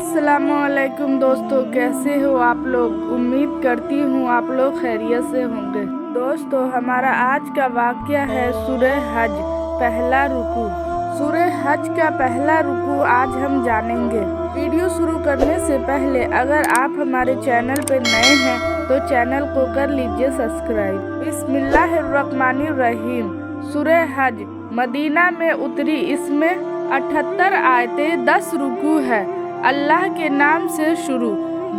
अस्सलामुअलैकुम दोस्तों, कैसे हो आप लोग। उम्मीद करती हूँ आप लोग खैरियत से होंगे। दोस्तों, हमारा आज का वाक़या है सूरह हज पहला रुकू। सूरह हज का पहला रुकू आज हम जानेंगे। वीडियो शुरू करने से पहले अगर आप हमारे चैनल पर नए हैं तो चैनल को कर लीजिए सब्सक्राइब। बिस्मिल्लाहिर्रहमानिर्रहीम। सूरह हज मदीना में उतरी। इसमें 78 आयतें, 10 रुकू है। अल्लाह के नाम से शुरू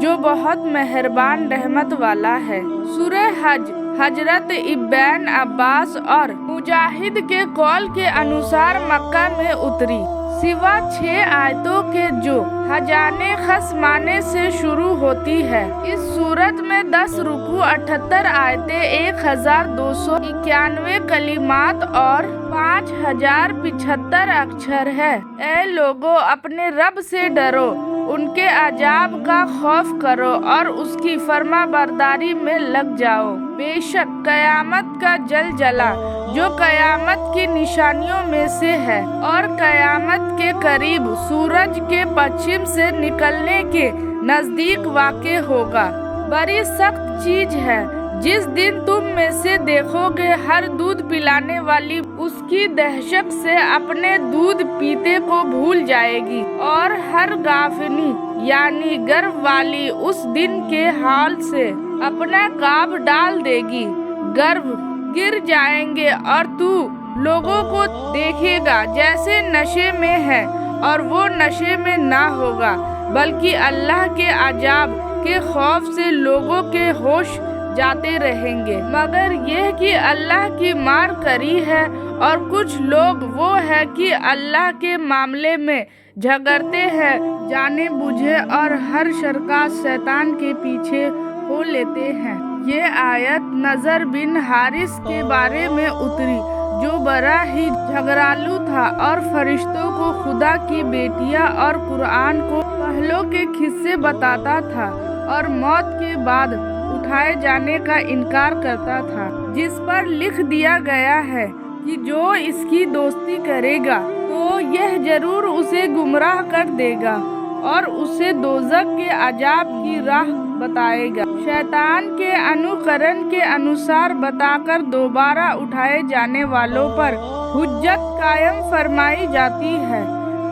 जो बहुत मेहरबान रहमत वाला है। सूरह हज हजरत इब्न अब्बास और मुजाहिद के कौल के अनुसार मक्का में उतरी। सिवा 6 आयतों के जो हजाने खसमाने से शुरू होती है। इस सूरत में 10 रुकू, 78 आयतें, 1291 कलिमात और 5075 अक्षर है। ऐ लोगो, अपने रब से डरो, उनके अजाब का खौफ करो और उसकी फर्माबरदारी में लग जाओ। बेशक कयामत का जलजला जो कयामत की निशानियों में से है और कयामत के करीब सूरज के पश्चिम से निकलने के नजदीक वाक़े होगा। बड़ी सख्त चीज है। जिस दिन तुम में से देखोगे हर दूध पिलाने वाली उसकी दहशत से अपने दूध पीते को भूल जाएगी और हर गाफिनी यानी गर्व वाली उस दिन के हाल से अपना काब डाल देगी। गर्व गिर जाएंगे और तू लोगों को देखेगा जैसे नशे में है, और वो नशे में ना होगा बल्कि अल्लाह के अजाब के खौफ से लोगों के होश जाते रहेंगे। मगर यह कि अल्लाह की मार करी है, और कुछ लोग वो है कि अल्लाह के मामले में झगड़ते हैं जाने बुझे और हर शरका शैतान के पीछे हो लेते हैं। ये आयत नजर बिन हारिस के बारे में उतरी जो बड़ा ही झगड़ालू था और फरिश्तों को खुदा की बेटियां और कुरान को पहलों के किस्से बताता था और मौत के बाद उठाए जाने का इनकार करता था, जिस पर लिख दिया गया है कि जो इसकी दोस्ती करेगा तो यह जरूर उसे गुमराह कर देगा और उसे दोज़ख के अजाब की राह बताएगा। शैतान के अनुकरण के अनुसार बताकर दोबारा उठाए जाने वालों पर हुज्जत कायम फरमाई जाती है।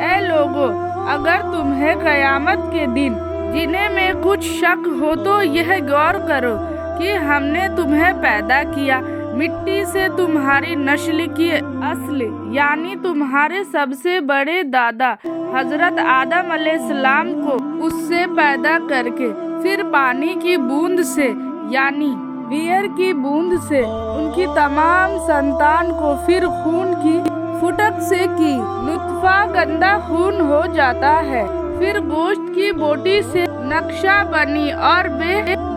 ऐ लोगो, अगर तुम्हें कयामत के दिन जिन्हें में कुछ शक हो तो यह गौर करो कि हमने तुम्हें पैदा किया मिट्टी से, तुम्हारी नस्ल की असल यानी तुम्हारे सबसे बड़े दादा हजरत आदम अलैहिस्सलाम को उससे पैदा करके, फिर पानी की बूंद से यानी बियर की बूंद से उनकी तमाम संतान को, फिर खून की फुटक से की नुत्फा गंदा खून हो जाता है, फिर गोश्त की बोटी से नक्शा बनी और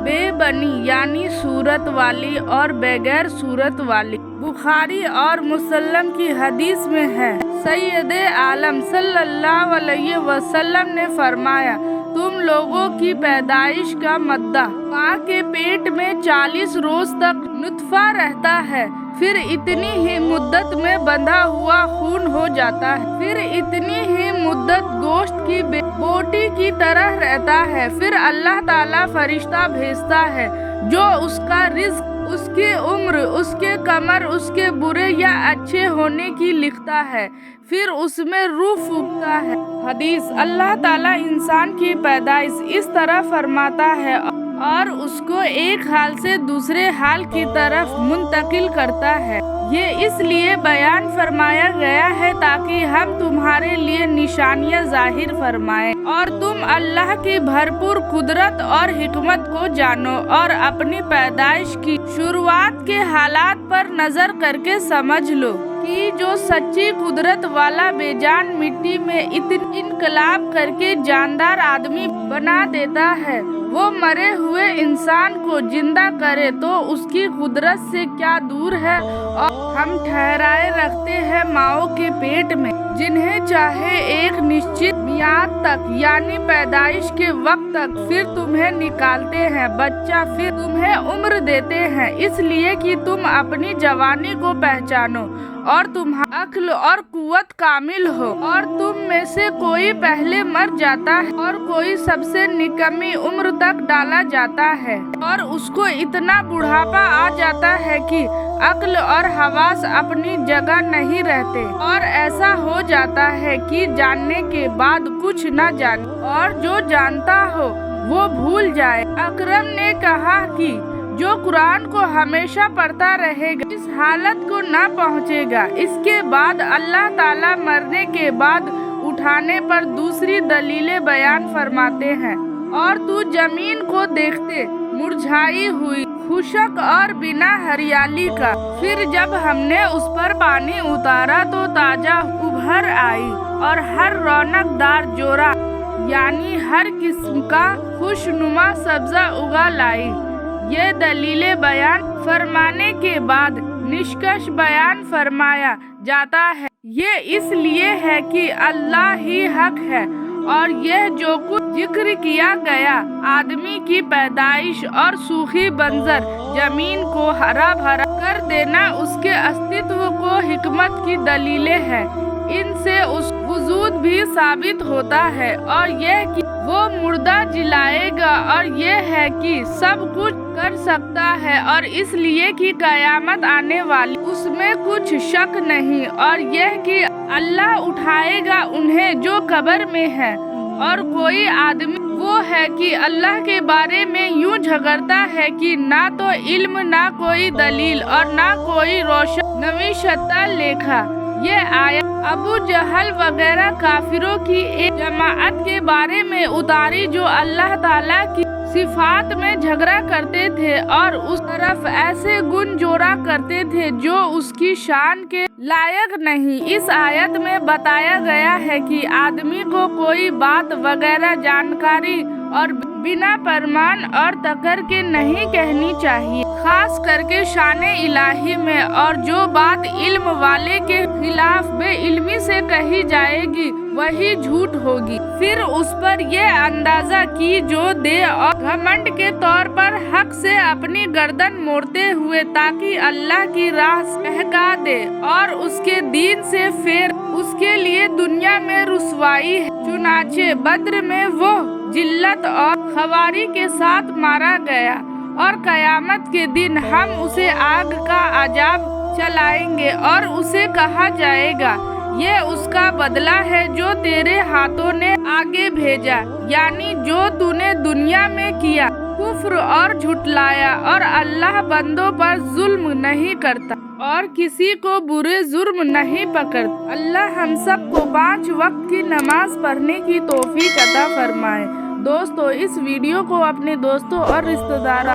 बे बनी यानी सूरत वाली और बगैर सूरत वाली। बुखारी और मुसल्लम की हदीस में है, सैयदे आलम सल्लल्लाहु अलैहि वसल्लम ने फरमाया, तुम लोगों की पैदाइश का मद्दा माँ के पेट में 40 रोज तक नुत्फा रहता है, फिर इतनी ही मुद्दत में बंधा हुआ खून हो जाता है, फिर इतनी ही मुद्दत गोश्त की बोटी की तरह रहता है, फिर अल्लाह ताला फरिश्ता भेजता है जो उसका रिज्क, उसकी उम्र, उसके कमर, उसके बुरे या अच्छे होने की लिखता है, फिर उसमें रूह फूंकता है। हदीस। अल्लाह ताला इंसान की पैदाइश इस तरह फरमाता है और उसको एक हाल से दूसरे हाल की तरफ मुंतकिल करता है। ये इसलिए बयान फरमाया गया है ताकि हम तुम्हारे लिए निशानियां जाहिर फरमाएं और तुम अल्लाह की भरपूर कुदरत और हिकमत को जानो और अपनी पैदाइश की शुरुआत के हालात पर नजर करके समझ लो कि जो सच्ची कुदरत वाला बेजान मिट्टी में इतनी इनकलाब करके जानदार आदमी बना देता है, वो मरे हुए इंसान को जिंदा करे तो उसकी कुदरत से क्या दूर है। और हम ठहराए रखते हैं माओ के पेट में, जिन्हें चाहे एक निश्चित मियाद तक यानी पैदाइश के वक्त तक, फिर तुम्हें निकालते हैं बच्चा, फिर तुम्हें उम्र देते हैं, इसलिए कि तुम अपनी जवानी को पहचानो और तुम्हारा अक्ल और कुव्वत कामिल हो, और तुम में से कोई पहले मर जाता है और कोई सबसे निकम्मी उम्र तक डाला जाता है, और उसको इतना बुढ़ापा आ जाता है कि अक्ल और हवास अपनी जगह नहीं रहते, और ऐसा हो जाता है कि जानने के बाद कुछ न जाने, और जो जानता हो वो भूल जाए। अकरम ने कहा कि जो कुरान को हमेशा पढ़ता रहेगा इस हालत को ना पहुँचेगा। इसके बाद अल्लाह ताला मरने के बाद उठाने पर दूसरी दलीलें बयान फरमाते हैं, और तू जमीन को देखते मुरझाई हुई, खुशक और बिना हरियाली का, फिर जब हमने उस पर पानी उतारा तो ताजा उभर आई और हर रौनकदार जोरा यानी हर किस्म का खुशनुमा सब्जा उगा लाई। ये दलीलें बयान फरमाने के बाद निष्कर्ष बयान फरमाया जाता है, ये इसलिए है कि अल्लाह ही हक है, और यह जो कुछ जिक्र किया गया आदमी की पैदाइश और सूखी बंजर जमीन को हरा भरा कर देना उसके अस्तित्व को हिकमत की दलीलें हैं। इनसे उस वजूद भी साबित होता है, और यह कि वो मुर्दा जिलाएगा, और यह है कि सब कुछ कर सकता है, और इसलिए कि कयामत आने वाली उसमें कुछ शक नहीं, और यह कि अल्लाह उठाएगा उन्हें जो कब्र में है। और कोई आदमी वो है कि अल्लाह के बारे में यूं झगड़ता है कि ना तो इल्म, ना कोई दलील और ना कोई रोशन नवीशता लेखा। ये आयत अबू जहल वगैरह काफिरों की एक जमाअत के बारे में उतारी जो अल्लाह ताला की सिफात में झगड़ा करते थे और उस तरफ ऐसे गुण जोड़ा करते थे जो उसकी शान के लायक नहीं। इस आयत में बताया गया है कि आदमी को कोई बात वगैरह जानकारी और बिना प्रमाण और तकर के नहीं कहनी चाहिए, खास करके शाने इलाही में, और जो बात इल्म वाले के खिलाफ बेइल्मी से कही जाएगी वही झूठ होगी। फिर उस पर यह अंदाजा की जो दे और घमंड के तौर पर हक से अपनी गर्दन मोड़ते हुए ताकि अल्लाह की राह बहका दे और उसके दीन से फिर उसके लिए दुनिया में रुसवाई है। चुनाचे बद्र में वो जिल्लत और खवारी के साथ मारा गया, और कयामत के दिन हम उसे आग का अजाब चलाएंगे और उसे कहा जाएगा ये उसका बदला है जो तेरे हाथों ने आगे भेजा, यानी जो तूने दुनिया में किया, कुफ्र और झुटलाया, और अल्लाह बंदों पर जुल्म नहीं करता और किसी को बुरे जुर्म नहीं पकड़ता। अल्लाह हम सब को 5 वक्त की नमाज पढ़ने की तौफीक अता फरमाए। दोस्तों, इस वीडियो को अपने दोस्तों और रिश्तेदारों